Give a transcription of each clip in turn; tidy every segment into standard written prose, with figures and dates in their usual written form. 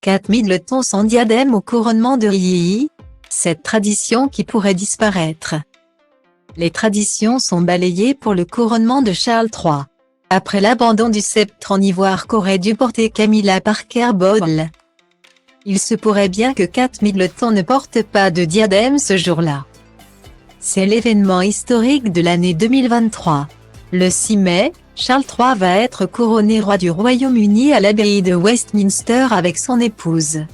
Kate Middleton sans diadème au couronnement de Riyadh, cette tradition qui pourrait disparaître. Les traditions sont balayées pour le couronnement de Charles III. Après l'abandon du sceptre en ivoire qu'aurait dû porter Camilla Parker Bowles, il se pourrait bien que Kate Middleton ne porte pas de diadème ce jour-là. C'est l'événement historique de l'année 2023. Le 6 mai, Charles III va être couronné roi du Royaume-Uni à l'abbaye de Westminster avec son épouse.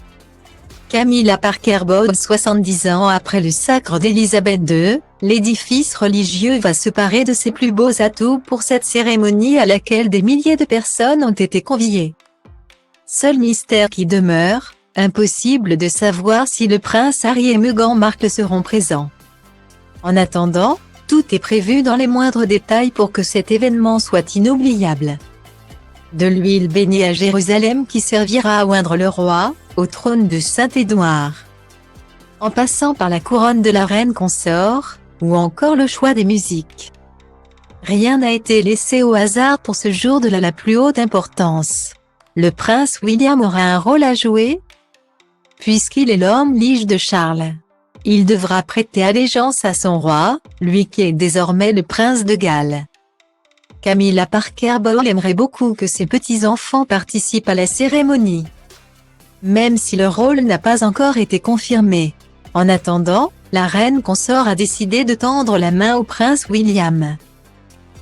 Camilla Parker Bowles. 70 ans après le sacre d'Élisabeth II, l'édifice religieux va se parer de ses plus beaux atouts pour cette cérémonie à laquelle des milliers de personnes ont été conviées. Seul mystère qui demeure, impossible de savoir si le prince Harry et Meghan Markle seront présents. En attendant, tout est prévu dans les moindres détails pour que cet événement soit inoubliable. De l'huile bénie à Jérusalem qui servira à oindre le roi, au trône de Saint-Édouard, en passant par la couronne de la reine consort, ou encore le choix des musiques. Rien n'a été laissé au hasard pour ce jour de la plus haute importance. Le prince William aura un rôle à jouer, puisqu'il est l'homme lige de Charles. Il devra prêter allégeance à son roi, lui qui est désormais le prince de Galles. Camilla Parker Bowles aimerait beaucoup que ses petits-enfants participent à la cérémonie, même si leur rôle n'a pas encore été confirmé. En attendant, la reine consort a décidé de tendre la main au prince William,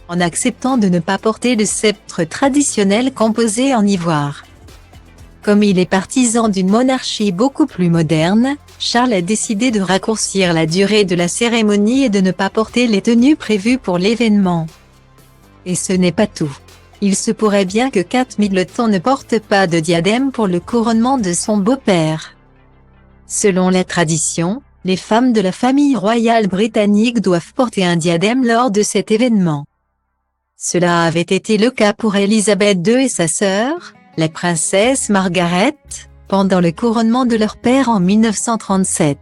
en acceptant de ne pas porter le sceptre traditionnel composé en ivoire. Comme il est partisan d'une monarchie beaucoup plus moderne, Charles a décidé de raccourcir la durée de la cérémonie et de ne pas porter les tenues prévues pour l'événement. Et ce n'est pas tout. Il se pourrait bien que Kate Middleton ne porte pas de diadème pour le couronnement de son beau-père. Selon la tradition, les femmes de la famille royale britannique doivent porter un diadème lors de cet événement. Cela avait été le cas pour Élisabeth II et sa sœur, la princesse Margaret, pendant le couronnement de leur père en 1937.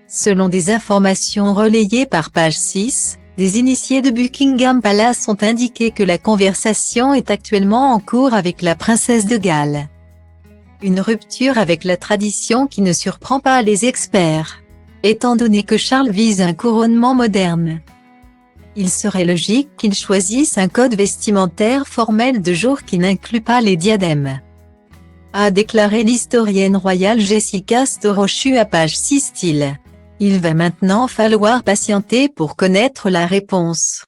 Selon des informations relayées par Page 6, des initiés de Buckingham Palace ont indiqué que la conversation est actuellement en cours avec la princesse de Galles. Une rupture avec la tradition qui ne surprend pas les experts, étant donné que Charles vise un couronnement moderne. Il serait logique qu'il choisisse un code vestimentaire formel de jour qui n'inclut pas les diadèmes, a déclaré l'historienne royale Jessica Storochu à Page 6 style. Il va maintenant falloir patienter pour connaître la réponse.